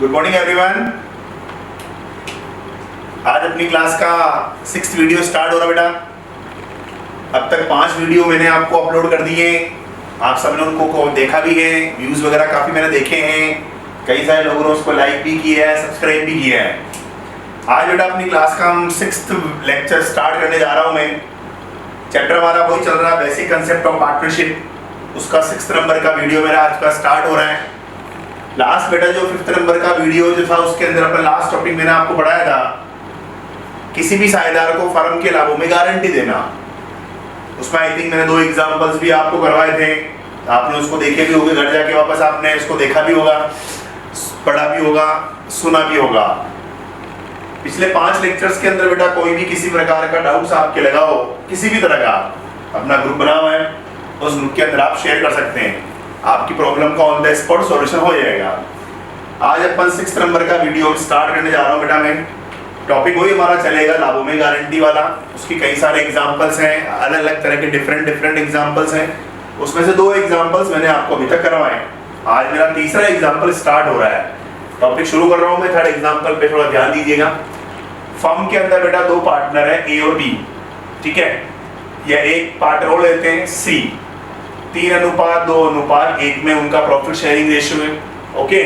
Good morning everyone. आज अपनी class का 6th वीडियो स्टार्ट हो रहा बेटा। अब तक 5 वीडियो मैंने आपको अपलोड कर दिए। आप सब ने उनको देखा भी है, व्यूज़ वगैरह काफ़ी मैंने देखे हैं। कई सारे लोगों ने उसको लाइक भी किया है, सब्सक्राइब भी किया है। आज बेटा अपनी क्लास का हम 6th लेक्चर स्टार्ट करने जा रहा हूँ मैं। चैप्टर हमारा वही चल रहा है, बेसिक कंसेप्ट ऑफ पार्टनरशिप। उसका 6th नंबर का वीडियो मेरा आज का स्टार्ट हो रहा है। लास्ट बेटा जो 5th नंबर का वीडियो जो था उसके अंदर अपना लास्ट टॉपिक मैंने आपको पढ़ाया था, किसी भी साझेदार को फर्म के लाभों में गारंटी देना। उसमें आई थिंक मैंने 2 एग्जांपल्स भी आपको करवाए थे। आपने उसको देखे भी होंगे, घर जाके वापस आपने इसको देखा भी होगा, पढ़ा भी होगा, सुना भी होगा। पिछले 5 लेक्चर्स के अंदर बेटा कोई भी किसी प्रकार का डाउट्स आपके लगा हो, किसी भी तरह का, अपना ग्रुप बना हुआ है, उस ग्रुप के अंदर आप शेयर कर सकते हैं। आपकी प्रॉब्लम का ऑन द स्पॉट सॉल्यूशन हो जाएगा। आज अपन 6th नंबर का वीडियो स्टार्ट करने जा रहा हूँ बेटा मैं। टॉपिक वही हमारा चलेगा, लाभों में गारंटी वाला। उसकी कई सारे एग्जांपल्स हैं, अलग अलग तरह के डिफरेंट एग्जांपल्स हैं। उसमें से 2 एग्जांपल्स मैंने आपको अभी तक करवाए। आज मेरा तीसरा एग्जांपल स्टार्ट हो रहा है। टॉपिक शुरू कर रहा हूँ मैं। 3rd एग्जांपल पे थोड़ा ध्यान दीजिएगा। फर्म के अंदर बेटा 2 पार्टनर है, ए और बी, ठीक है। या एक पार्टनर और लेते हैं सी। 3:2:1 में उनका प्रॉफिट शेयरिंग रेशियो है। ओके,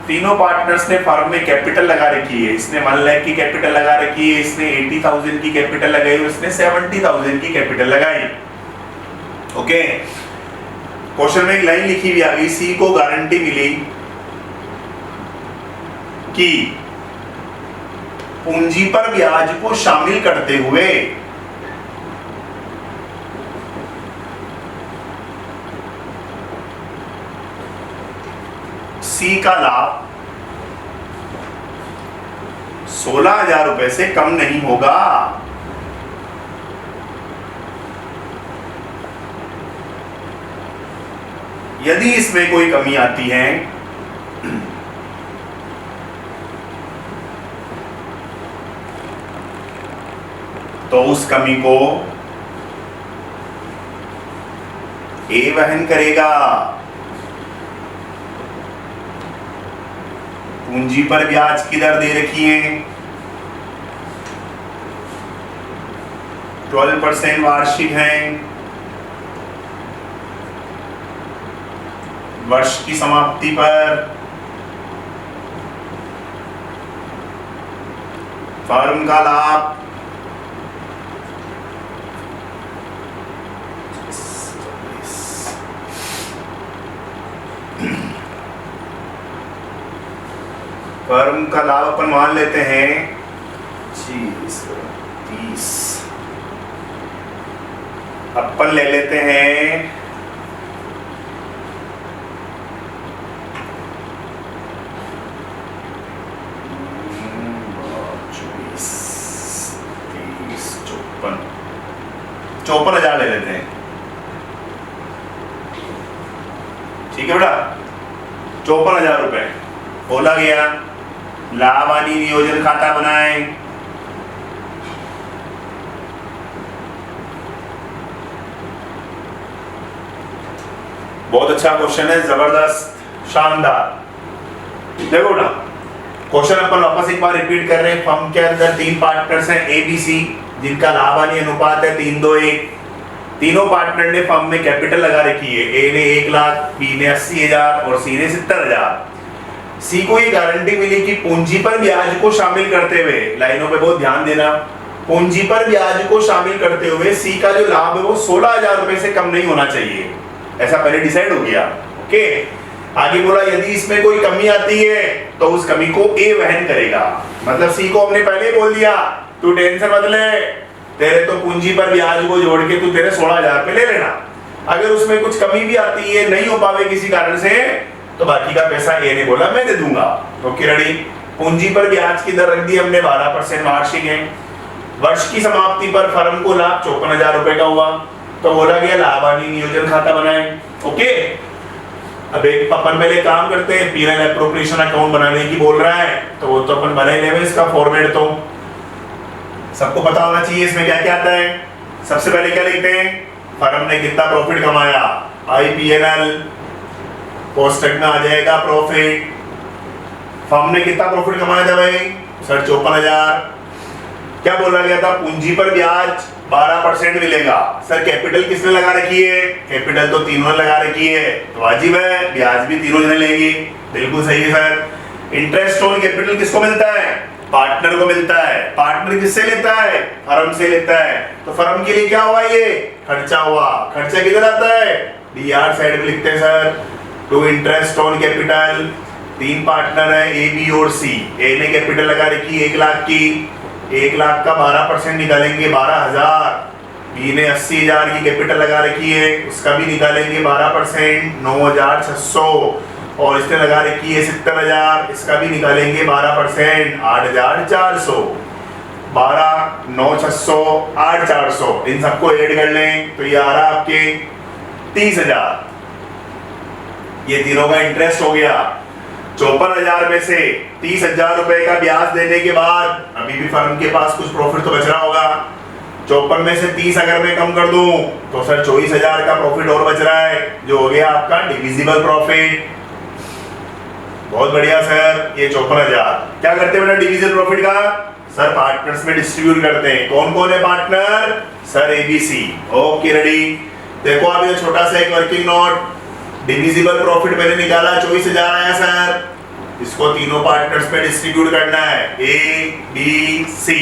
तीनों पार्टनर्स ने फर्म में कैपिटल लगा रखी है। इसने 1 लाख की कैपिटल लगा रखी है, इसने 80,000 की कैपिटल लगाई और इसने 70,000 की कैपिटल लगाई। ओके, क्वेश्चन में एक लाइन लिखी हुई आ गई, सी को गारंटी मिली कि पूंजी पर ब्याज को शामिल करते हुए सी का लाभ 16,000 रुपए से कम नहीं होगा। यदि इसमें कोई कमी आती है तो उस कमी को ए वहन करेगा। पूंजी पर ब्याज की दर दे रखी है 12% वार्षिक है। वर्ष की समाप्ति पर फर्म का लाभ 30 अपन मान लेते हैं 30 अपन ले लेते हैं 54,000 ले लेते हैं, ठीक है बेटा। 54,000 रुपए बोला गया। लाभ हानि नियोजन खाता बनाए। बहुत अच्छा क्वेश्चन है, जबरदस्त, शानदार। देखो ना, क्वेश्चन अपन वापस एक बार रिपीट कर रहे हैं। फर्म के अंदर 3 पार्टनर्स हैं, ए बी सी, जिनका लाभ हानि अनुपात है 3:1। तीनों पार्टनर ने फर्म में कैपिटल लगा रखी है। ए ने 1 लाख, बी ने 80,000 और सी ने 70,000। सी को ये गारंटी मिली कि पूंजी पर ब्याज को शामिल करते हुए, लाइनों पे बहुत ध्यान देना, पूंजी पर ब्याज को शामिल करते हुए सी का जो लाभ है वो 16,000 रुपए से कम नहीं होना चाहिए। ऐसा पहले डिसाइड हो गया। ओके, आगे बोला यदि इसमें कोई कमी आती है तो उस कमी को ए वहन करेगा। मतलब सी को हमने पहले बोल दिया, तू टेंशन मत ले, तेरे तो पूंजी पर ब्याज को जोड़ के तू तेरे 16,000 रुपए ले लेना। अगर उसमें कुछ कमी भी आती है, नहीं हो पावे किसी कारण से, तो बाकी का पैसा ए ने बोला मैं दे दूंगा। Okay ready. पूंजी पर ब्याज की दर रख दी हमने 12% वार्षिक है। वर्ष की समाप्ति पर फर्म को लाभ 54,000 रुपए का हुआ, तो बोला गया लाभ हानि नियोजन खाता बनाए। ओके, अब एक अपन पहले काम करते हैं, पी एंड एप्रोप्रिएशन अकाउंट बनाने की बोल रहा है, तो वो तो अपन बना ही लेंगे। इसका फॉर्मेट तो सबको पता होना चाहिए। इसमें क्या क्या आता है। सबसे पहले क्या लिखते हैं, फर्म ने कितना प्रॉफिट कमाया, IPNL, कोष्टक में आ जाएगा प्रॉफिट। फर्म ने कितना प्रॉफिट कमाया था भाई सर? 54,000। क्या बोला गया था? पूंजी पर ब्याज 12% मिलेगा। सर कैपिटल किसने लगा रखी है? कैपिटल तो तीनों ने लगा रखी है, तो वाजिब है ब्याज भी तीनों जने लेंगे। बिल्कुल सही है सर। इंटरेस्ट ऑन कैपिटल किसको मिलता है? पार्टनर को मिलता है। पार्टनर किससे लेता है? फर्म से लेता है। तो फर्म के लिए क्या हुआ? ये खर्चा हुआ। खर्चा किधर आता है? डीआर साइड में लिखते हैं sir. To interest on capital, 3 partner है ए, बी और सी। ए ने कैपिटल लगा रखी 1 लाख की, 1 लाख का 12% निकालेंगे 12,000। बी ने 80,000 की कैपिटल लगा रखी है, उसका भी निकालेंगे 12% 9,600। और इसने लगा रखी है 70,000, इसका भी निकालेंगे 12% 8,400। 12, 9,600, 8,400, इन सबको ऐड कर लें तो ये आ रहा आपके 30,000। ये तीनों का इंटरेस्ट हो गया। 54,000 में से 30,000 रुपए का ब्याज देने के बाद अभी भी फर्म के पास कुछ प्रॉफिट तो बच रहा होगा। 54 में से 30 अगर मैं कम कर दूं तो सर 24,000 का प्रॉफिट और बच रहा है, जो हो गया आपका डिविजिबल प्रॉफिट। बहुत बढ़िया सर। ये 54,000 क्या करते हैं बेटा डिविजिबल प्रॉफिट का? सर पार्टनर्स में डिस्ट्रीब्यूट करते हैं। कौन कौन है partner? Sir ABC. Okay ready. देखो अब ये छोटा सा एक वर्किंग नोट। डिविजिबल प्रॉफिट मैंने निकाला 24,000 आया सर। इसको तीनों पार्टनर्स पे डिस्ट्रीब्यूट करना है, ए बी सी।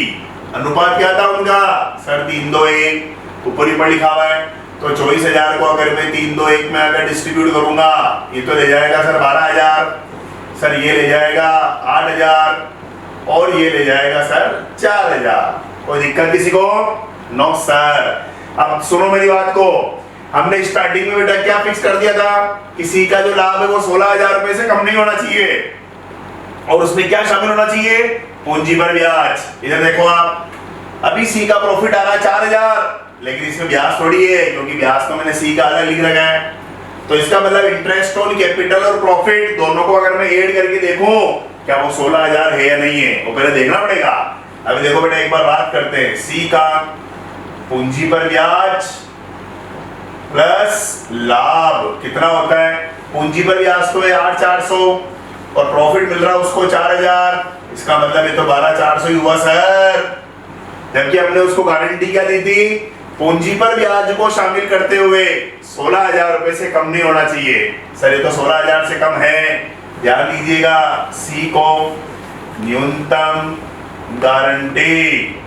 अनुपात क्या था उनका? सर 3:2:1, ऊपर ही पर लिखा हुआ है। तो 24,000 को अगर मैं 3:2:1 में अगर डिस्ट्रीब्यूट करूंगा, ये तो ले जाएगा सर 12,000, सर ये ले जाएगा 8,000 और ये ले जाएगा सर 4,000। कोई दिक्कत किसी को? No sir. अब सुनो मेरी बात को। हमने स्टार्टिंग में बेटा क्या फिक्स कर दिया था? किसी का जो लाभ है वो 16,000 रुपए से कम नहीं होना चाहिए, और उसमें क्या शामिल होना चाहिए? पूंजी पर ब्याज। इधर देखो आप, अभी सी का प्रॉफिट आ रहा है 4,000, लेकिन इसमें ब्याज थोड़ी है, क्योंकि ब्याज तो मैंने सी का अलग लिख रखा है। तो इसका मतलब इंटरेस्ट ऑन कैपिटल और प्रॉफिट दोनों को अगर मैं ऐड करके देखूं, क्या वो 16,000 है या नहीं है, वो पहले देखना पड़ेगा। अभी देखो बेटा एक बार बात करते हैं। सी का पूंजी पर ब्याज प्लस लाभ कितना होता है? पूंजी पर ब्याज तो है 8,400 और प्रॉफिट मिल रहा है उसको 4,000। इसका मतलब ये तो 12,400 ही हुआ सर, जबकि हमने उसको गारंटी क्या दी थी? पूंजी पर ब्याज को शामिल करते हुए 16,000 रुपए से कम नहीं होना चाहिए। सर ये तो 16,000 से कम है। ध्यान दीजिएगा, सी को न्यूनतम गारंटी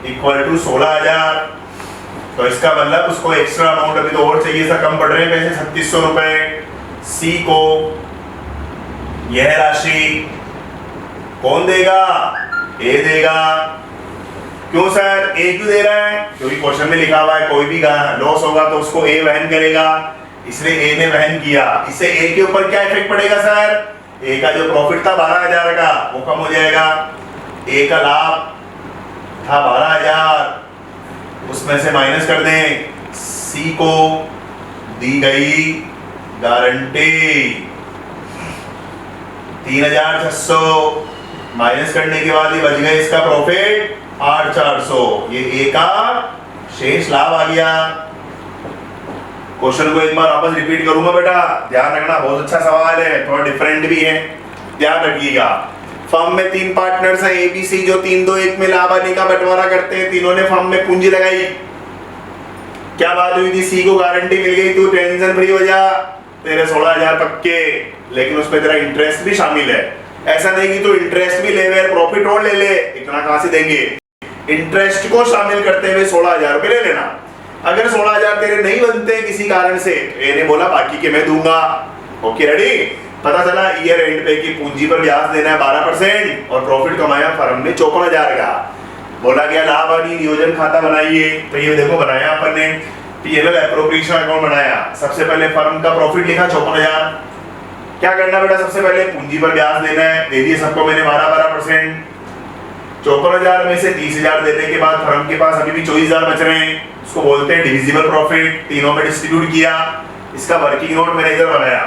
इक्वल टू 16,000। तो इसका मतलब उसको एक्स्ट्रा अमाउंट अभी तो और चाहिए था, कम पड़ रहे हैं पैसे 3600 रुपए। सी को यह राशि कौन देगा? ए देगा। क्यों सर ए क्यों दे रहा है? क्योंकि क्वेश्चन में लिखा हुआ है कोई भी लॉस होगा तो उसको ए वहन करेगा, इसलिए ए ने वहन किया। इससे ए के ऊपर क्या इफेक्ट पड़ेगा सर? ए का जो प्रॉफिट था 12,000 का वो कम हो जाएगा। ए का लाभ था 12,000, उसमें से माइनस कर दें। सी को दी गई गारंटी 3,600 माइनस करने के बाद ये बच गए इसका प्रॉफिट 8,400। ये ए का शेष लाभ आ गया। क्वेश्चन को एक बार वापस रिपीट करूंगा बेटा, ध्यान रखना, बहुत अच्छा सवाल है, थोड़ा डिफरेंट भी है, ध्यान रखिएगा। फर्म में 3 पार्टनर्स हैं ए बी सी, जो 3:2:1 में लाभ हानि का बंटवारा करते हैं। तीनों ने फर्म में पूंजी लगाई। क्या बात हुई थी? सी को गारंटी मिल गई, तू टेंशन फ्री हो जा, तेरे 16,000 पक्के, लेकिन उसमें तेरा इंटरेस्ट भी शामिल है। ऐसा नहीं कि तू इंटरेस्ट भी ले और प्रॉफिट और ले ले, इतना कहां से देंगे? इंटरेस्ट को शामिल करते हुए 16,000 रुपए ले लेना। अगर 16,000 तेरे नहीं बनते किसी कारण से, ए ने बोला बाकी के मैं दूंगा। Okay ready? पता चला ईयर एंड पे की पूंजी पर ब्याज देना है 12% और प्रॉफिट कमाया फर्म ने 54,000 का। बोला गया लाभ हानि नियोजन खाता बनाइए, तो ये देखो बनाया अपन ने, पीएनएल एप्रोप्रिएशन अकाउंट बनाया। सबसे पहले फर्म का प्रॉफिट लिखा 54,000। क्या करना बेटा? सबसे पहले पूंजी पर ब्याज देना है, दे दिए सबको मैंने 12%। 54,000 में से 30,000 देने के बाद फर्म के पास अभी भी 24,000 बच रहे हैं, उसको बोलते हैं डिविजिबल प्रॉफिट। तीनों में डिस्ट्रीब्यूट किया, इसका वर्किंग नोट मैंने इधर बनाया।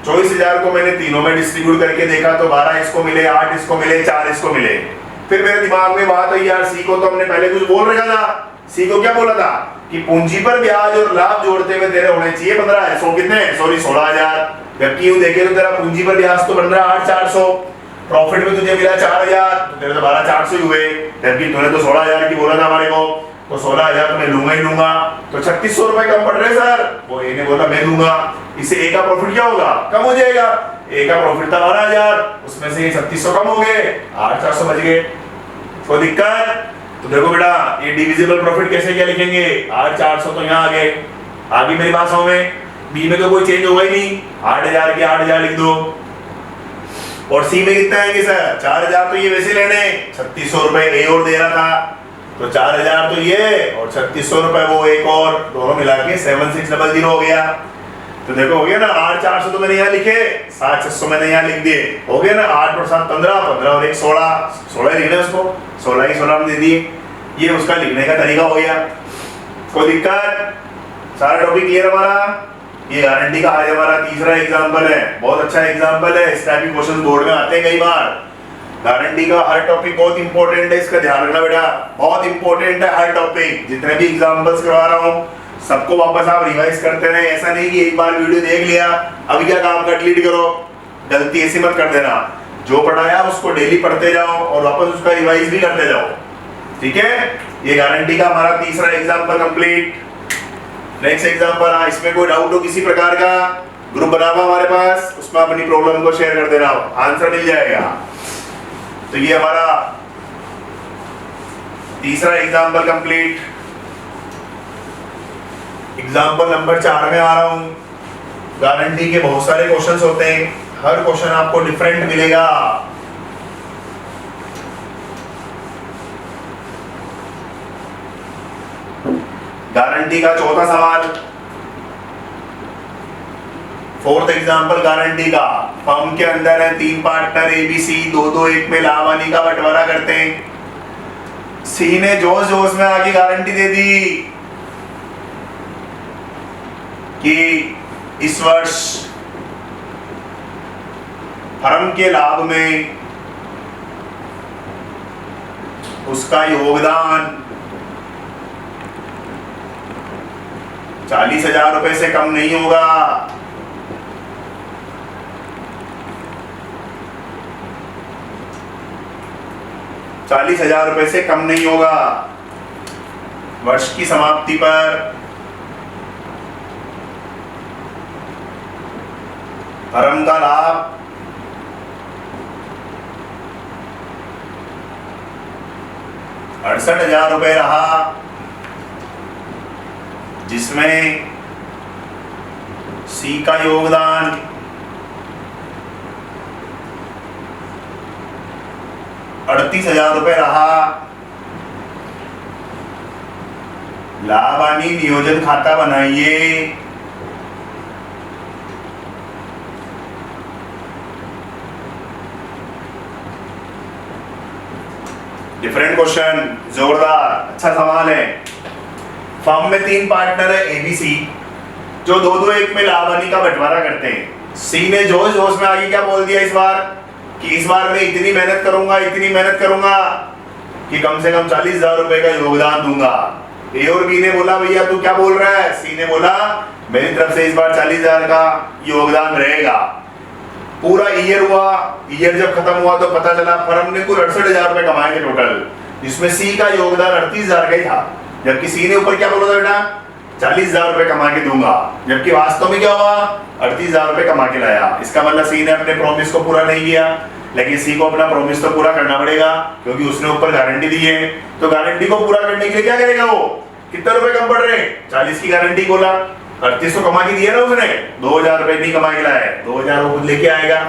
24,000 को मैंने तीनों में डिस्ट्रीब्यूट करके देखा तो 12 इसको मिले, 8 इसको मिले, 4 इसको मिले। फिर मेरे दिमाग में बात आई, यार सी को तो हमने पहले कुछ बोल रखा था। सी को क्या बोला था कि पूंजी पर ब्याज और लाभ जोड़ते हुए तेरे होने चाहिए 15 कितने? सॉरी 16,000। जबकि यूं देखे तो तेरा पूंजी पर ब्याज तो बन रहा है 8,400, प्रॉफिट में तुझे मिला 4000, तो तेरे तो 12400 ही हुए, जबकि तूने तो 16000 की बोला था हमारे को, तो 16000 तो मैं लूंगा ही लूंगा, तो 3600 रुपए कम पड़ रहे सर। वो ए ने बोला मैं दूंगा, इससे ए का प्रॉफिट क्या होगा, कम हो जाएगा। ए का प्रॉफिट था 12000, उसमें से 3600 कम हो गए, 8400 बच गए। कोई दिक्कत? तो देखो बेटा ये डिविजिबल प्रॉफिट कैसे क्या लिखेंगे, 8400 तो यहाँ आ गए, आगे मेरी बात समझ में, बी में तो कोई चेंज होगा ही नहीं, 8000 के 8000 लिख दो। और सी में कितना आएंगे सर, 4000 तो ये वैसे लेने, 3600 रुपए ए और दे रहा था, तो 4000 तो ये और 3600 रुपए वो एक और, दोनों मिला के 7600 हो गया। तो देखो हो गया ना, 8400 तो मैंने यहाँ लिखे, 7600 मैंने यहाँ लिख दिए, हो गया ना, 8 और 7 15, 15 और 1 16 लिखना उसको, 16 ही 16 में दे दिए। ये उसका लिखने का तरीका हो गया। कोई दिक्कत? सारा टॉपिक क्लियर हमारा? ये गारंटी का आज हमारा तीसरा एग्जाम्पल है, बहुत अच्छा एग्जाम्पल है, इस टाइप के क्वेश्चन बोर्ड में आते हैं कई बार। गारंटी का हर टॉपिक बहुत इंपॉर्टेंट है, इसका ध्यान रखना बेटा, बहुत इंपॉर्टेंट है हर टॉपिक। जितने भी एग्जाम्पल्स करवा रहा हूँ सबको वापस आप रिवाइज करते रहे, ऐसा नहीं कि एक बार वीडियो देख लिया अभी क्या काम का डिलीट करो, गलती ऐसी मत कर देना। जो पढ़ाया उसको डेली पढ़ते जाओ और वापस उसका रिवाइज भी करते जाओ, ठीक है। ये गारंटी का हमारा तीसरा एग्जाम्पल कंप्लीट। नेक्स्ट एग्जाम्पल, इसमें कोई डाउट हो किसी प्रकार का, ग्रुप बना हुआ हमारे पास, उसमें अपनी प्रॉब्लम को शेयर कर देना, आंसर मिल जाएगा। तो ये हमारा तीसरा एग्जाम्पल कंप्लीट। एग्जाम्पल नंबर 4 में आ रहा हूं। गारंटी के बहुत सारे क्वेश्चंस होते हैं, हर क्वेश्चन आपको डिफरेंट मिलेगा। गारंटी का चौथा सवाल, फोर्थ एग्जाम्पल गारंटी का। फर्म के अंदर है 3 पार्टनर एबीसी, 2-2-1 में लाभ हानि का बंटवारा करते हैं। सी ने जोश जोश में आगे गारंटी दे दी कि इस वर्ष फर्म के लाभ में उसका योगदान 40,000 रुपए से कम नहीं होगा। ₹40,000 से कम नहीं होगा। वर्ष की समाप्ति पर फर्म का लाभ 68,000 रुपए रहा, जिसमें सी का योगदान 38,000 रुपए रहा। लाभ हानि नियोजन खाता बनाइए। डिफरेंट क्वेश्चन, जोरदार, अच्छा सवाल है। फर्म में 3 पार्टनर है एबीसी, जो 2-2-1 में लाभ हानि का बंटवारा करते हैं। सी ने जोश जोश में आगे क्या बोल दिया इस बार, कि इस बार मैं इतनी मेहनत करूंगा कि कम से कम 40,000 रुपए का योगदान दूंगा। ए और बी ने बोला भैया तू क्या बोल रहा है, सी ने बोला मेरी तरफ से इस बार 40,000 का योगदान रहेगा। पूरा ईयर हुआ, ईयर जब खत्म हुआ तो पता चला फर्म ने कुल 68,000 रुपए कमाए थे टोटल, जिसमें सी का योगदान 38,000 का ही था, जबकि सी ने ऊपर क्या बोला था बेटा, 40,000 रुपए कमा के दूंगा, जबकि वास्तव में क्या हुआ, 38,000 रुपए कमा के लाया। इसका मतलब सी ने अपने प्रॉमिस को पूरा नहीं किया, लेकिन सी को अपना प्रॉमिस तो पूरा करना पड़ेगा, क्योंकि उसने ऊपर गारंटी दी है। तो गारंटी को पूरा करने के लिए क्या करेगा वो, कितना रुपए कम पड़ रहे हैं, 40 की गारंटी बोला, 38 तो कमा के दिया ना उसने, 2,000 रुपए नहीं कमा के लाया, 2,000 वो खुद लेके आएगा।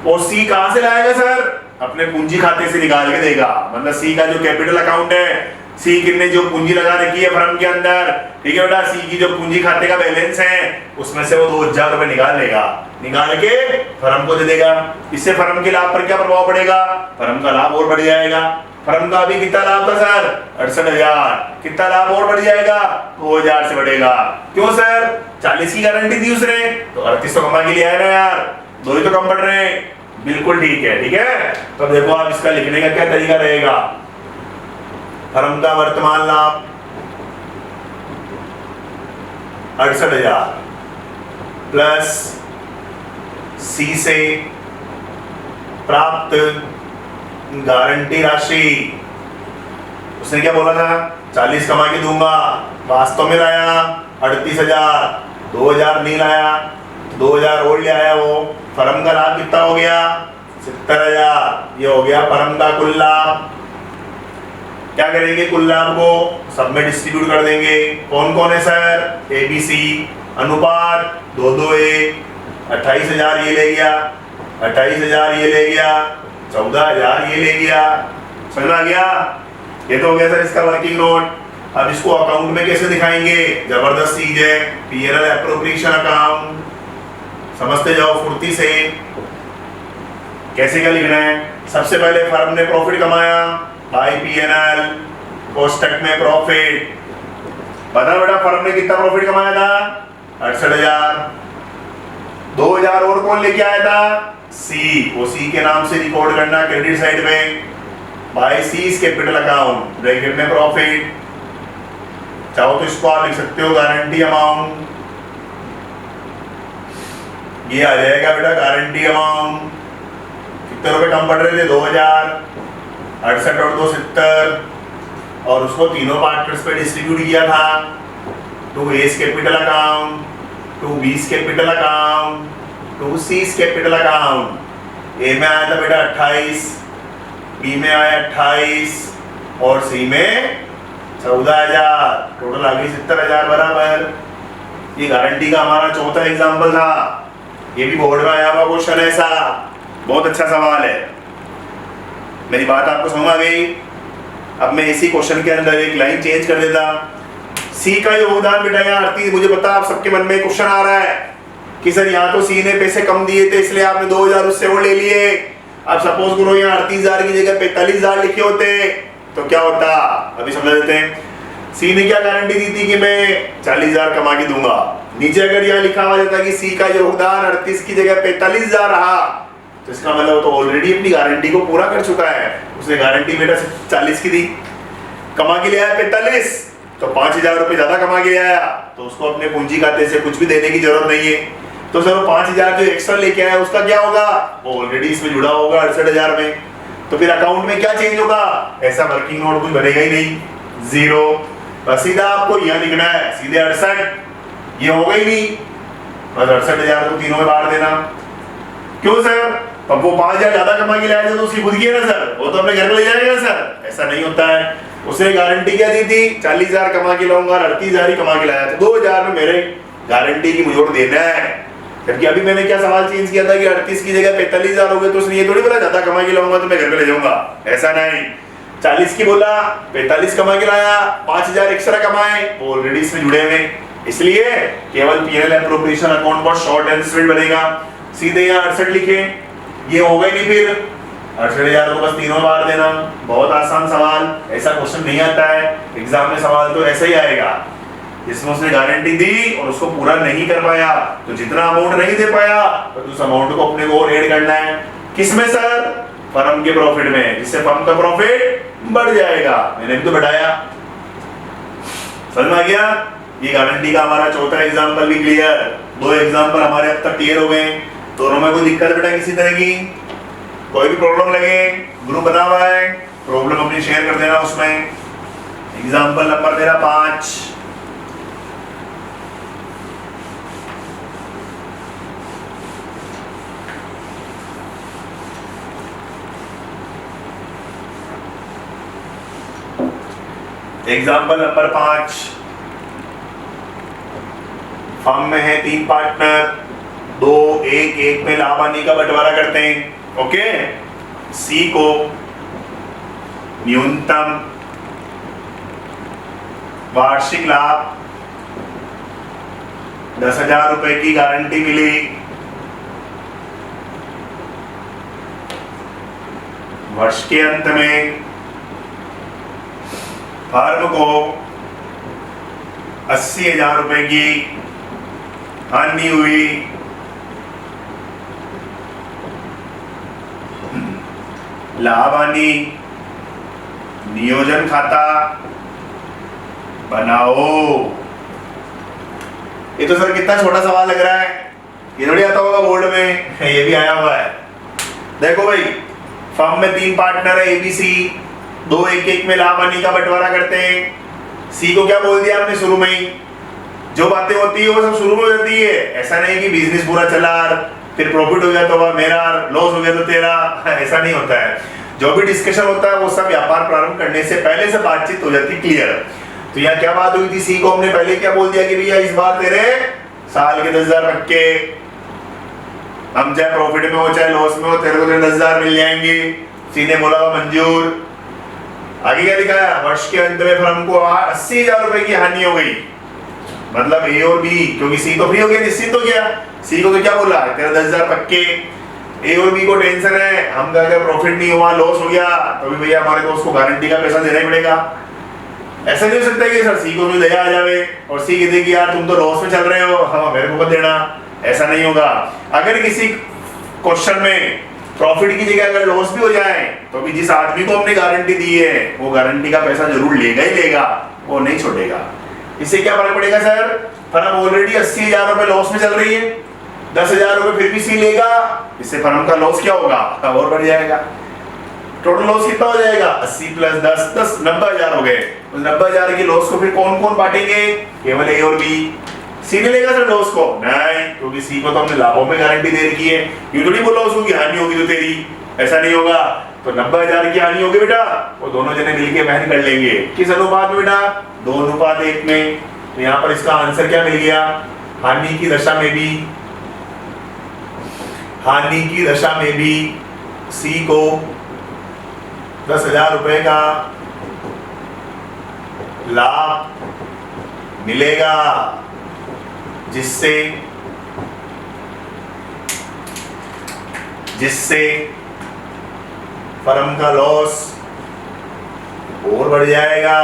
और सी कहां से लाएगा सर, अपने पूंजी खाते से निकाल के देगा। मतलब सी का जो कैपिटल अकाउंट है, सी कितने जो पूंजी लगा रखी है फर्म के अंदर, ठीक है बेटा, सी की जो पूंजी खाते का बैलेंस है उसमें से वो 2,000 रुपए निकाल लेगा, निकाल के फर्म को दे देगा। इससे फर्म के लाभ पर क्या प्रभाव पड़ेगा, फर्म का लाभ और बढ़ जाएगा। फर्म का अभी कितना लाभ था सर, 68,000, कितना लाभ और बढ़ जाएगा, 2,000 से बढ़ेगा। क्यों सर, 40 की गारंटी दी उसने, तो 38 तो कमा के लिए आया ना यार, 2 ही तो कम पड़ रहे हैं। बिल्कुल ठीक है, ठीक है। तो देखो आप इसका लिखने का क्या तरीका रहेगा, फर्म का वर्तमान लाभ 68,000 प्लस सी से प्राप्त गारंटी राशि। उसने क्या बोला था, 40 कमा के दूंगा, वास्तव में लाया 38,000, 2,000 नहीं लाया, 2,000 और ले आया। वो फर्म का लाभ कितना हो गया, 70,000। ये हो गया फर्म का कुल लाभ। क्या करेंगे, कुल लाभ को सब में डिस्ट्रीब्यूट कर देंगे। कौन कौन है सर, ABC, अनुपात 2:1, 28,000 ये ले गया, 28,000 ये ले गया, 14,000 ये ले गया। समझ में आ गया। ये तो हो गया सर इसका वर्किंग नोट। अब इसको अकाउंट में कैसे दिखाएंगे, जबरदस्त चीज है, P&L एप्रोप्रिएशन अकाउंट। समझते जाओ फुर्ती से। कैसे क्या लिखना है, सबसे पहले फर्म ने प्रॉफिट कमाया बाय P&L, कोष्टक में प्रॉफिट। बता बेटा फर्म ने कितना प्रॉफिट कमाया था, 68,000। 2,000 और कौन लेके आया था, C। वो C के नाम से रिकॉर्ड करना क्रेडिट साइड में, by C's capital account, bracket में प्रॉफिट। चाहो तो इसको आप लिख सकते हो गारंटी अमाउंट। ये आ जाएगा बेटा गारंटी अमाउंट। कितने रुपए कम पड़ रहे थे, 2,000, 68 और 2 70, और उसको तीनों पार्टनर्स पे डिस्ट्रीब्यूट किया था। To A's capital account, to B's capital account, to C's capital account. A में आया था बेटा 28, बी में आया 28 और सी में 14,000। टोटल आ गई 70,000 बराबर। ये गारंटी का हमारा चौथा एग्जाम्पल था। ये भी बोर्ड में आया हुआ क्वेश्चन है ऐसा, बहुत अच्छा सवाल है। मेरी बात आपको समझ आ गई। अब मैं इसी क्वेश्चन के अंदर एक लाइन चेंज कर देता। सी का योगदान बेटा यहाँ आरती, मुझे पता आप सबके मन में क्वेश्चन आ रहा है कि सर यहाँ तो सी ने पैसे कम दिए थे इसलिए आपने 2,000 उससे और ले लिए। अब सपोज करो यहाँ 38,000 की जगह 45,000 लिखे होते तो क्या होता, अभी समझ लेते हैं। सी ने क्या गारंटी दी थी कि मैं 40,000 कमा के दूंगा। नीचे अगर यहाँ लिखा हुआ जाता कि सी का योगदान 38 की जगह 45,000 रहा, तो इसका मतलब तो ऑलरेडी अपनी गारंटी को पूरा कर चुका है। उसने गारंटी बेटा 40 की दी, कमा के ले आया 45, तो 5,000 रुपए ज्यादा कमा के ले आया, तो उसको अपने पूंजी खाते से कुछ भी देने की जरूरत नहीं है। तो सर 5,000 जो एक्स्ट्रा लेके आया उसका क्या होगा, वो ऑलरेडी इसमें जुड़ा होगा 68,000 में। तो फिर अकाउंट में क्या चेंज होगा, ऐसा वर्किंग नोट कुछ बनेगा ही नहीं, जीरो। बस सीधा आपको यह लिखना है, सीधे 68, ये होगा ही नहीं, बस 68,000 को तीनों में बांट देना। क्यों सर, अब वो 5,000 ज्यादा कमा के लाया तो उसकी खुद की है ना सर, वो तो अपने घर में ले जाएगा सर, ऐसा नहीं होता है। उसने गारंटी क्या दी थी, 40,000 कमा के लाऊंगा, 38,000 ही कमा के लाया था, 2,000 में मेरे गारंटी की मुझे देना है। जबकि अभी मैंने क्या सवाल चेंज किया था कि 38 की जगह 45,000 हो गए, तो उसने ये थोड़ी बोला ज्यादा कमा के लाऊंगा तो मैं घर पे ले जाऊंगा, ऐसा नहीं। 40 की बोला, 45 कमा के लाया, 5,000 एक्स्ट्रा कमाए, वो ऑलरेडी इसमें जुड़े हुए, इसलिए केवल P&L एप्रोप्रिएशन अकाउंट पर शॉर्ट एंड स्वीट बनेगा। सीधे यहाँ 68 लिखे, ये होगा ही नहीं, फिर 68,000 को बस तीनों में बांट देना। बहुत आसान सवाल, ऐसा क्वेश्चन नहीं आता है एग्जाम में। सवाल तो ऐसा ही आएगा जिसमें उसने गारंटी दी और उसको पूरा नहीं कर पाया, तो जितना अमाउंट नहीं दे पाया तो उस अमाउंट को अपने को और ऐड करना है। किसमें सर, फर्म के प्रॉफिट में, जिससे फर्म का प्रॉफिट बढ़ जाएगा। मैंने भी तो बढ़ाया, समझ में आ गया। ये गारंटी का हमारा चौथा एग्जाम्पल भी क्लियर। 2 एग्जाम्पल हमारे अब तक क्लियर हो गए। दोनों में कोई दिक्कत बेटा किसी तरह की, कोई भी प्रॉब्लम लगे, ग्रुप बना हुआ है, प्रॉब्लम अपनी शेयर कर देना उसमें। एग्जाम्पल नंबर मेरा 5, एग्जाम्पल नंबर 5, फर्म में है 3 पार्टनर, 2 1 में लाभ हानि का बंटवारा करते हैं। ओके, सी को न्यूनतम वार्षिक लाभ 10,000 रुपए की गारंटी मिली। वर्ष के अंत में फर्म को 80,000 रुपए की हानि हुई। लाभ हानि नियोजन खाता बनाओ। ये तो सर कितना छोटा सवाल लग रहा है, ये थोड़ी आता होगा बोर्ड में, ये भी आया हुआ है। देखो भाई, फर्म में 3 पार्टनर है एबीसी, 2 एक एक में लाभ हानि का बंटवारा करते हैं। सी को क्या बोल दिया हमने शुरू में ही, जो बातें होती है वो सब शुरू में हो जाती है। ऐसा नहीं कि बिजनेस पूरा चला फिर प्रॉफिट हो गया तो वह मेरा, लॉस हो गया तो तेरा, ऐसा नहीं होता है। जो भी डिस्कशन होता है वो सब व्यापार प्रारंभ करने से पहले से बातचीत हो जाती क्लियर। तो यहाँ क्या बात हुई थी, सी को हमने पहले क्या बोल दिया कि भैया इस बार तेरे साल के 10,000 पक्के, हम चाहे प्रॉफिट में हो चाहे लॉस में हो तेरे को 10,000 मिल जाएंगे। सी ने बोला मंजूर। आगे क्या दिखाया, वर्ष के अंत में फर्म को 80,000 रुपए की हानि हो गई। मतलब ए और बी, क्योंकि सी तो फ्री हो गया, निश्चिंत हो गया। सी को तो क्या बोला, तेरा 10,000 पक्के। ए और बी को टेंशन है, हम अगर प्रॉफिट नहीं हुआ, लॉस हो गया तो भी भैया हमारे को उसको गारंटी का पैसा देना ही पड़ेगा। ऐसा नहीं हो सकता कि सर सी को भी दया आ जावे और सी कहते कि यार तुम तो लॉस में चल रहे हो, हाँ मेरे को मत देना। ऐसा नहीं होगा। अगर किसी क्वेश्चन में प्रॉफिट की जगह अगर लॉस भी हो जाए तो भी जिस आदमी को हमने गारंटी दी है वो गारंटी का पैसा जरूर लेगा ही लेगा, वो नहीं छोड़ेगा। इससे क्या फर्क पड़ेगा सर, फर्म ऑलरेडी 80,000 रुपए लॉस में चल रही है, 10,000 रुपए फिर भी सी लेगा, इससे फर्म का लॉस क्या होगा, और बढ़ जाएगा। टोटल लॉस कितना हो जाएगा, 80 प्लस 10 90,000 हो गए। उस 90,000 की लॉस को फिर कौन कौन बांटेंगे, केवल ए और बी। सी ने लेगा सर लॉस को नहीं, क्योंकि सी को तो हमने लाभों में गारंटी दे रखी है। ये थोड़ी बोला उसको कि हानि होगी तो तेरी, ऐसा नहीं होगा। तो 90,000 की हानि होगी बेटा, वो दोनों जने मिलके वहन कर लेंगे। किस अनुपात में बेटा, 2:1 में। तो यहाँ पर इसका आंसर क्या मिल गया, हानि की दशा में भी, हानि की दशा में भी सी को 10,000 रुपए का लाभ मिलेगा, जिससे फर्म का लॉस और बढ़ जाएगा।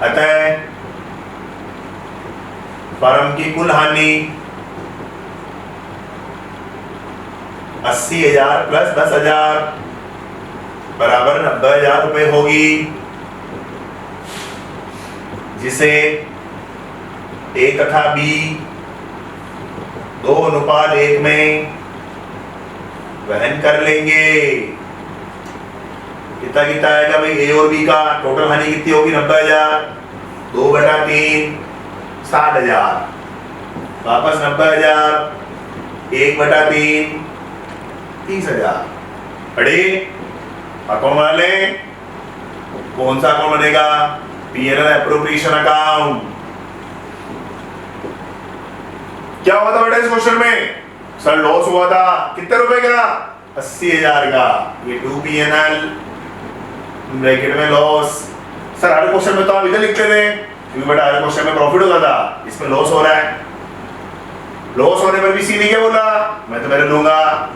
अतः फर्म की कुल हानि 80,000 प्लस 10,000 बराबर 90,000 रुपए होगी, जिसे ए तथा बी 2:1 में वहन कर लेंगे। कितना कितना आएगा भाई, ए और बी का टोटल हानि कितनी होगी, 90,000, 2/3 60,000, वापस 90,000, 1/3 30,000। अरे अकाउंट बना ले, कौन सा अकाउंट बनेगा, पीएनएल एप्रोप्रिएशन अकाउंट। क्या हुआ था बेटा इस क्वेश्चन में, सर लॉस हुआ था कितने रुपए का, 80,000 का। ये 2 पीएनएल ब्रैकेट में लॉस। सर हर क्वेश्चन में तो आप इधर लिखते थे, क्योंकि बेटा हर क्वेश्चन में प्रॉफिट होता था, इसमें लॉस हो रहा है। लॉस होने पर भी सी ने क्या बोला, मैं तो मेरे लूंगा,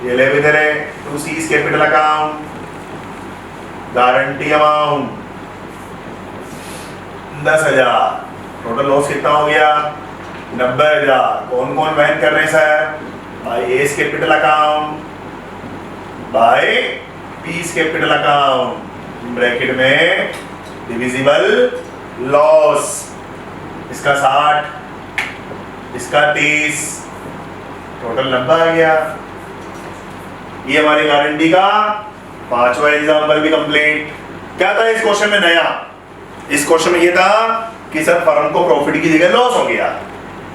ये ले भी दे रहे। 2C capital account, guarantee amount 10,000, total loss कितना हो गया, 90,000। कौन कौन वहन कर रहे हैं sir, by A's capital account, by B's capital account, bracket में डिविजिबल लॉस। इसका 60, इसका 30, टोटल 90 आ गया। ये हमारी गारंटी का 5वां एग्जाम्पल भी कंप्लीट। क्या था इस क्वेश्चन में नया, इस क्वेश्चन में ये था कि सर फर्म को प्रॉफिट की जगह लॉस हो गया।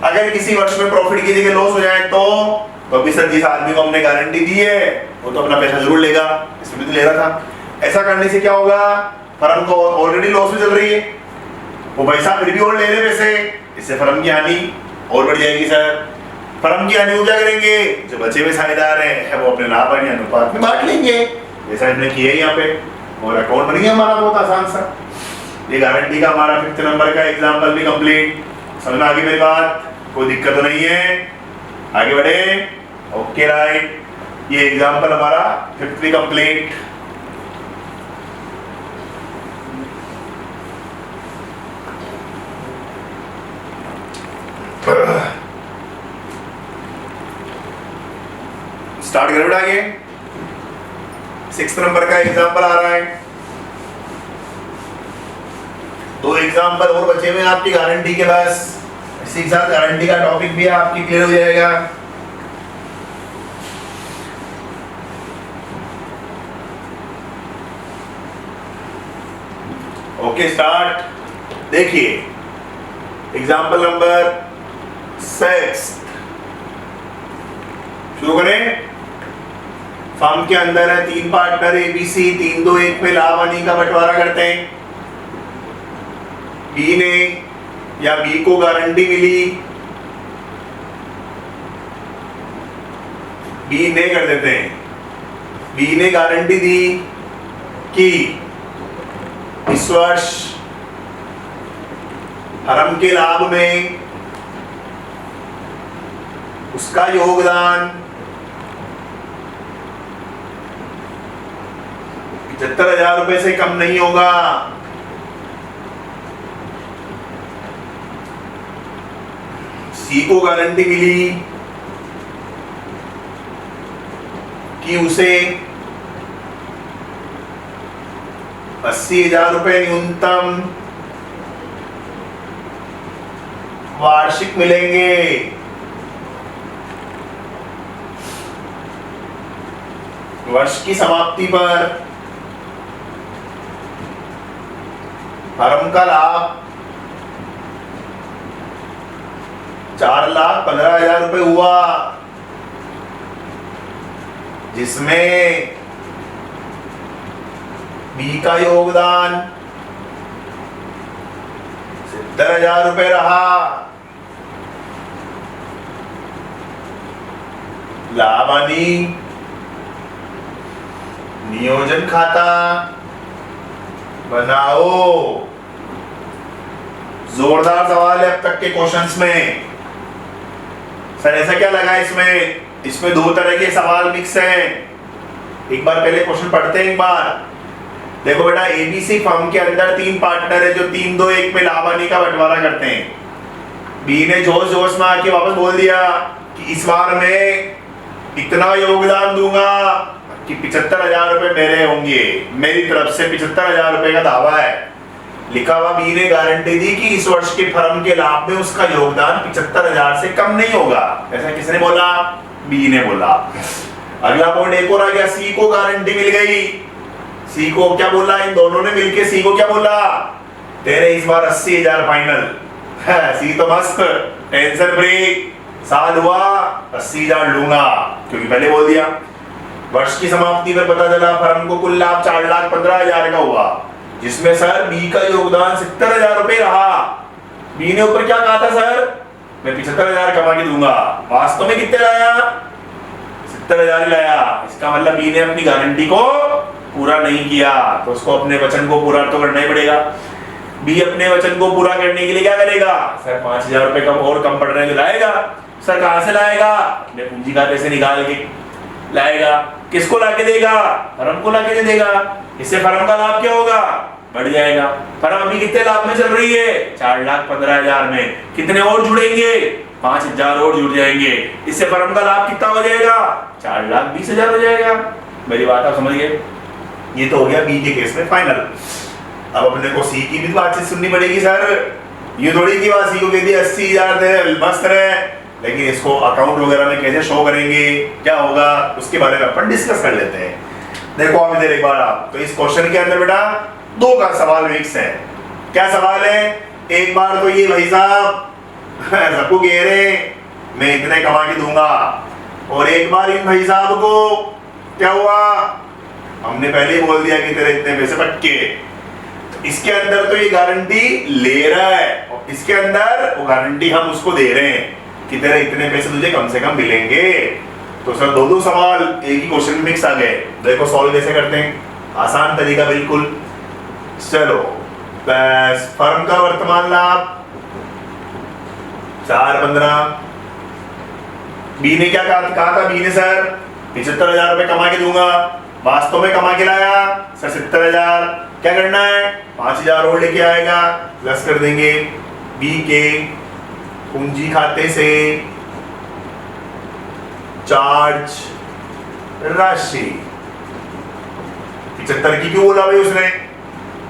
अगर किसी वर्ष में प्रॉफिट की जगह लॉस हो जाए तो भी सर जिस आदमी को हमने गारंटी दी है वो तो अपना पैसा जरूर लेगा, इसमें तो ले रहा था। ऐसा करने से क्या होगा, फर्म को ऑलरेडी लॉस में चल रही है, वो पैसा फिर भी और ले रहे पैसे, इससे फर्म की हानि और बढ़ जाएगी। सर फर्म की हानि को क्या करेंगे, जो बचे हुए साझेदार हैं वो अपने लाभ हानि अनुपात में बांट लेंगे, जैसा हमने किया यहाँ पे, और अकाउंट बन गया हमारा बहुत आसान सा। ये गारंटी का हमारा 5th नंबर का एग्जाम्पल भी कंप्लीट। समझ में आ गई मेरी बात, कोई दिक्कत तो नहीं है, आगे बढ़े। ओके राइट, ये एग्जाम्पल हमारा 5th भी कंप्लीट। स्टार्ट करें बेटा, आगे 6th नंबर का एग्जाम्पल आ रहा है। 2 एग्जाम्पल और बचे हुए आपकी गारंटी के, बस इसी के साथ गारंटी का टॉपिक भी आपकी क्लियर हो जाएगा। Okay start. देखिए एग्जाम्पल नंबर 6 शुरू करें। फर्म के अंदर है 3 पार्टनर ABC, 3-2-1 में लाभ हानि का बंटवारा करते हैं। बी ने या बी को गारंटी मिली, बी ने कर देते हैं, बी ने गारंटी दी कि इस वर्ष फर्म के लाभ में उसका योगदान 75,000 रुपए से कम नहीं होगा। सी को गारंटी मिली कि उसे 80,000 रुपए न्यूनतम वार्षिक मिलेंगे। वर्ष की समाप्ति पर फर्म का लाभ 4,15,000 रुपए हुआ, जिसमें बी का योगदान 70,000 रुपए रहा। लाभ हानि नियोजन खाता बनाओ। जोरदार सवाल है अब तक के क्वेश्चंस में। सर ऐसा क्या लगा इसमें 2 तरह के सवाल मिक्स हैं। एक बार पहले क्वेश्चन पढ़ते हैं एक बार। देखो बेटा ABC फर्म के अंदर 3 पार्टनर है जो 3-2-1 में लाभ हानि का बंटवारा करते हैं। बी ने जोश जोश में आके वापस बोल दिया कि इस बार मैं इतना योगदान दूंगा कि 75,000 रुपए मेरे होंगे, मेरी तरफ से 75,000 रुपए का दावा है। लिखा हुआ बी ने गारंटी दी कि इस वर्ष के फर्म के लाभ में उसका योगदान 75,000 से कम नहीं होगा। ऐसा किसने बोला? बी ने बोला। अगला पॉइंट एक और आ गया, सी को गारंटी मिल गई। सी को क्या बोला? इन दोनों ने मिलके सी को क्या बोला? तेरे इस बार 80,000 फाइनल है। सी तो मस्त टेंशन फ्री, साल हुआ 80,000 लूंगा, क्योंकि पहले बोल दिया। वर्ष की समाप्ति पर पता चला फर्म को कुल लाभ 4,15,000 का हुआ, जिसमें सर बी का योगदान 70,000 रुपए रहा। बी ने ऊपर क्या कहा था? सर मैं 75,000 कमा के दूंगा। वास्तव में कितने लाया? 70,000 ही लाया। इसका मतलब बी ने अपनी गारंटी को पूरा नहीं किया, तो उसको अपने वचन को पूरा तो करना ही पड़ेगा। बी अपने वचन को पूरा करने के लिए क्या करेगा? सर 5,000 रुपए कम और कम पड़ रहे हैं तो लाएगा। सर कहां से लाएगा? अपने पूंजी खाते से निकाल के लाएगा। किसको लाके देगा? फर्म को लाके दे देगा। इससे फर्म का लाभ क्या होगा? बढ़ जाएगा। फर्म अभी कितने लाभ में चल रही है? 4,15,000 में। कितने और जुड़ेंगे? 5,000 और जुड़ जाएंगे। इससे फर्म का लाभ कितना हो जाएगा? 4,20,000 हो जाएगा। मेरी बात आप समझ गए? ये तो हो गया बी के केस में फाइनल। अब अपने को सी की भी बातचीत सुननी पड़ेगी। सर ये थोड़ी की बात सी को कह दिया 80,000 दे मस्त रहे, लेकिन इसको अकाउंट वगैरह में कैसे शो करेंगे, क्या होगा, उसके बारे में अपन डिस्कस कर लेते हैं। देखो आप इधर एक बार आप तो इस क्वेश्चन के अंदर बेटा 2 का सवाल मिक्स है। क्या सवाल है? एक बार तो ये भाई साहब सबको कह रहे मैं इतने कमा के दूंगा, और एक बार इन भाई साहब को क्या हुआ? हमने पहले ही बोल दिया कि तेरे इतने पैसे पक्के। तो इसके अंदर तो ये गारंटी ले रहा है, और इसके अंदर वो गारंटी हम उसको दे रहे हैं कि तेरे इतने पैसे तुझे कम से कम मिलेंगे। तो सर 2 सवाल एक ही क्वेश्चन में मिक्स आ गए। देखो सॉल्व कैसे करते हैं, आसान तरीका बिल्कुल। चलो फर्म का वर्तमान लाभ 4,15,000। बी ने क्या कहा था? बी ने सर 75,000 रुपए कमा के दूंगा। वास्तव में कमा के लाया सर 70,000। क्या करना है? 5,000 और लेके आएगा, प्लस कर देंगे बी के पूंजी खाते से चार्ज राशि। 75 की क्यों बोला भाई उसने?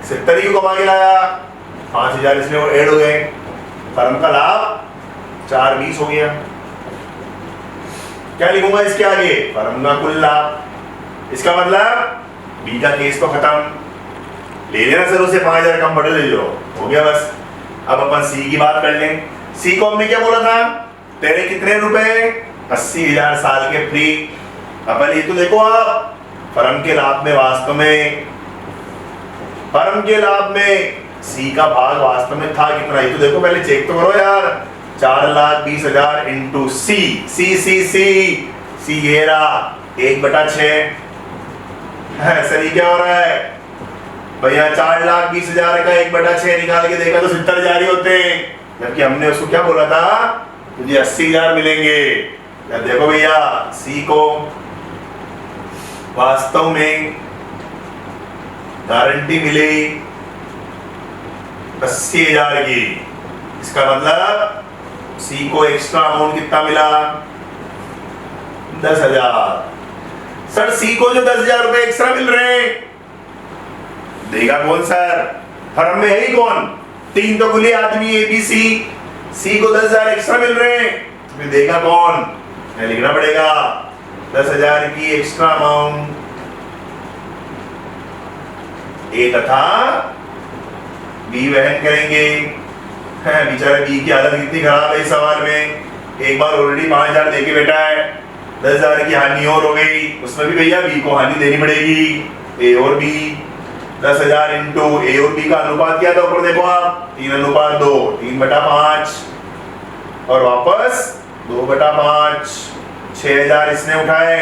70 क्यों कमा के लाया? 5,000 इसमें और ऐड हो गए। फर्म का लाभ 4,20 हो गया। क्या लिखूंगा इसके आगे? फर्म का कुल लाभ। इसका मतलब बी का केस तो खत्म। ले लेना सर, उसे 5,000 कम बढ़ ले लो, हो गया बस। अब अपन सी की बात कर लें। सी को हमने क्या बोला था, तेरे कितने रुपए, 80,000 साल के फ्री। अपन ये तो देखो आप, फर्म के लाभ में वास्तव में, फर्म के लाभ में सी का भाग वास्तव में था कितना, ये तो देखो पहले चेक तो करो यार। 4,20,000 इंटू सी, सी सी सी सी ये रहा 1/6 है। सर ये क्या हो रहा है भैया, 4,20,000 का 1/6 निकाल के देखा तो 70,000 ही होते हैं, जबकि हमने उसको क्या बोला था, तुझे 80,000 मिलेंगे। अब देखो भैया, सी को वास्तव में गारंटी मिली 80,000 की। इसका मतलब सी को एक्स्ट्रा अमाउंट कितना मिला, 10,000। सर सी को जो 10,000 रुपए एक्स्ट्रा मिल रहे हैं, देगा कौन सर, फर्म में है ही कौन, 3 तो खुले आदमी एबीसी। सी को 10,000 एक्स्ट्रा मिल रहे हैं, तो देगा कौन, लिखना पड़ेगा 10,000 की एक्स्ट्रा अमाउंट ए तथा बी वहन करेंगे। बेचारे बी की हालत कितनी खराब है इस सवाल में, एक बार ऑलरेडी 5,000 देके बैठा है, 10,000 की हानि और हो गई, उसमें भी भैया बी को हानि देनी पड़ेगी। ए और बी, 10,000 इंटू ए और बी का अनुपात क्या था, ऊपर देखो आप 3:2, 3/5 और वापस 2/5। 6,000 इसने उठाए,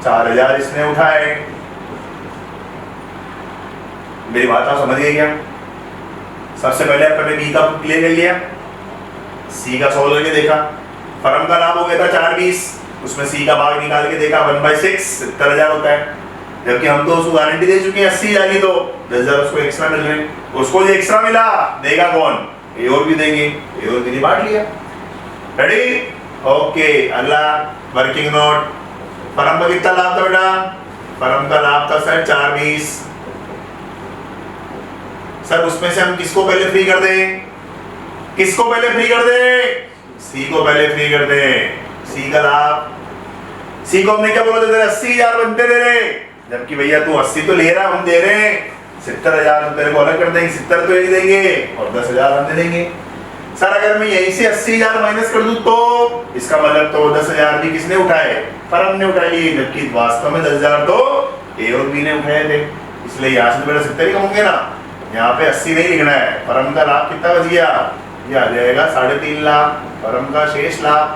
4,000 इसने उठाए। मेरी बात आप समझ गए क्या? सबसे पहले अपने बी का क्लियर कर लिया, सी का सोल्व करके देखा, फर्म का लाभ हो गया था 4,20, उसमें सी का भाग निकाल के देखा 1/6 70,000 होता है, जबकि हम तो उसको गारंटी दे चुके हैं 80,000 की, तो 10,000 उसको एक्स्ट्रा मिल रहे हैं। उसको जो एक्स्ट्रा मिला देगा कौन, ए और बी देंगे, ए और बी ने बांट लिया। Ready, okay. अगला वर्किंग नोट, फर्म का कितना लाभ था बेटा, फर्म का लाभ था सर 4,20। सर उसमें से हम किसको पहले फ्री कर दें, किसको पहले फ्री कर दें, सी को पहले फ्री कर दें। सी का लाभ, सी को हमने क्या बोला था, 80,000 बनते दे रहे, जबकि भैया तू 80 तो ले रहा, हम दे रहे हैं 70,000, तेरे को अलग कर देंगे, 70 तो यही देंगे और 10,000 हम दे देंगे। सर अगर मैं यहीं से 80,000 माइनस कर दूं तो इसका मतलब तो 10,000 भी किसने उठाए, फर्म ने उठाई, जबकि वास्तव में 10,000 तो ए और बी ने उठाए थे, इसलिए यहाँ से तो मेरा 70 ही कम होंगे ना, यहाँ पे 80 नहीं लिखना है। फर्म का लाभ कितना बच गया, ये आ जाएगा 3.5 लाख, फर्म का शेष लाभ।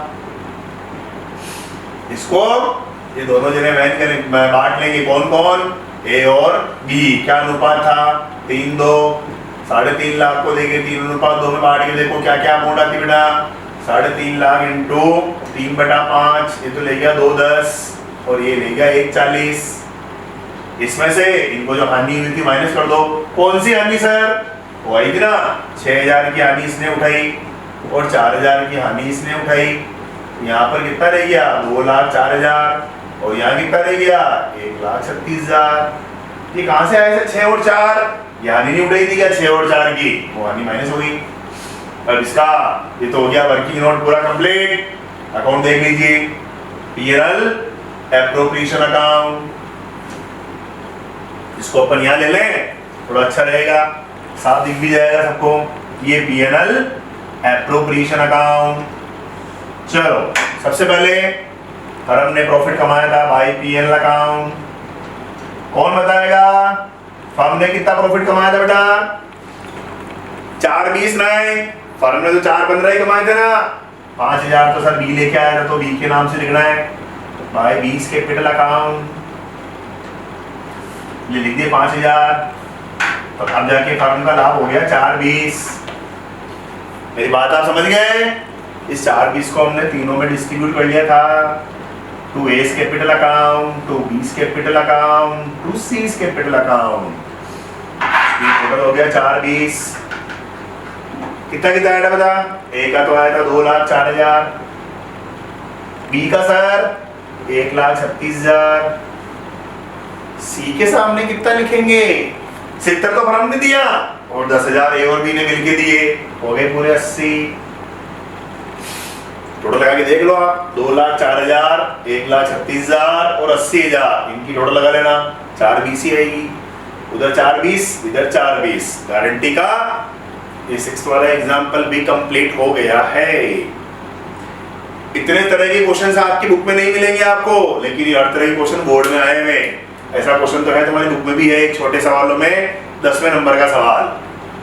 इसको ये दोनों जने वहन करें, बांट लेंगे, कौन कौन, ए और बी। क्या अनुपात था, 3:2, 3.5 लाख को देके 3:2 में बांट के देखो क्या क्या अमाउंट आती बेटा, 3.5 लाख इंटू 3/5, ये तो ले गया 210 और ये ले गया 140। इसमें से इनको जो हानि हुई थी माइनस कर दो। कौन सी हानि सर, वो आई थी ना, 6,000 की हानि इसने उठाई और 4,000 की हानि इसने उठाई। यहाँ पर कितना रह गया, 2,04,000 और यहाँ कितना रह गया, 1,36,000। ये कहाँ से आए सर, 6 और 4, ये हानि नहीं उठाई थी क्या 6 और 4 की, वो हानि माइनस हो गई। अब इसका ये तो हो गया वर्किंग नोट पूरा कंप्लीट। अकाउंट देख लीजिए, पीएनएल एप्रोप्रिएशन अकाउंट, इसको अपन यहाँ ले लें, थोड़ा अच्छा रहेगा, साफ दिख भी जाएगा सबको। ये पीएनएल एप्रोप्रिएशन अकाउंट। चलो सबसे पहले फर्म ने प्रॉफिट कमाया था बाय पीएनएल अकाउंट, कौन बताएगा, फर्म ने कितना प्रॉफिट कमाया था बेटा, 4,20 नहीं, फर्म ने तो 4,15 ही कमाए थे ना, 5,000 तो सर बी लेके आया था, तो बी के नाम से लिखना है बाय बीस कैपिटल अकाउंट, ये लिख दिए 5,000। तो अब जाके फर्म का लाभ हो गया 4,20। मेरी बात आप समझ गए, इस 4,20 को हमने तीनों में डिस्ट्रीब्यूट कर लिया था, to A's capital account, to B's capital account, to C's capital account. Total हो गया 4,20। कितना कितना आया बता, ए का तो आया था 2,04,000, बी का सर 1,36,000, सी के सामने कितना लिखेंगे, 70 तो फर्म ने दिया और 10,000 ए और बी ने मिलके दिए, हो गए पूरे 80। टोटल लगा के देख लो आप, 2,04,000, 1,36,000 और 80,000, इनकी टोटल लगा लेना, 4,20 ही आएगी। उधर 4-20, इधर 4-20, गारंटी का ये 6th वाला एग्जाम्पल भी कंप्लीट हो गया है। इतने तरह के क्वेश्चंस आपकी बुक में नहीं मिलेंगे आपको, लेकिन ये हर तरह के क्वेश्चन बोर्ड में आए हुए। ऐसा क्वेश्चन तो है तुम्हारी बुक में भी है, एक छोटे सवालों में 10वें नंबर का सवाल,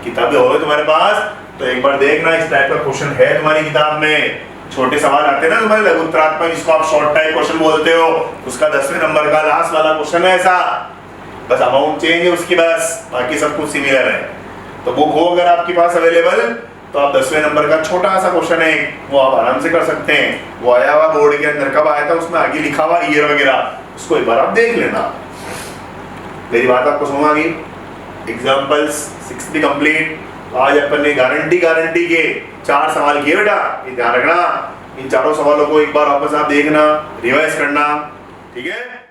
किताबें हो तुम्हारे पास तो एक बार देखना, इस टाइप का क्वेश्चन है तुम्हारी किताब में। छोटे सवाल आते हैं ना तुम्हारे लघुत्तरात्मक, जिसको आप शॉर्ट टाइप क्वेश्चन बोलते हो, उसका 10वें नंबर का लास्ट वाला क्वेश्चन है ऐसा, बस अमाउंट चेंज है उसकी, बस बाकी सब कुछ सिमिलर है। तो बुक हो अगर आपके पास अवेलेबल तो आप 10वें नंबर का छोटा सा क्वेश्चन है वो आप आराम से कर सकते हैं। वो आया हुआ बोर्ड के अंदर, कब आया था उसमें आगे लिखा हुआ ईयर वगैरह, उसको एक बार आप देख लेना। मेरी बात आपको समझ आ गई? एग्जाम्पल्स 6 भी कंप्लीट। आज अपन ने गारंटी के 4 सवाल किए बेटा, ये ध्यान रखना। इन चारों सवालों को एक बार वापस आप देखना, रिवाइज करना, ठीक है।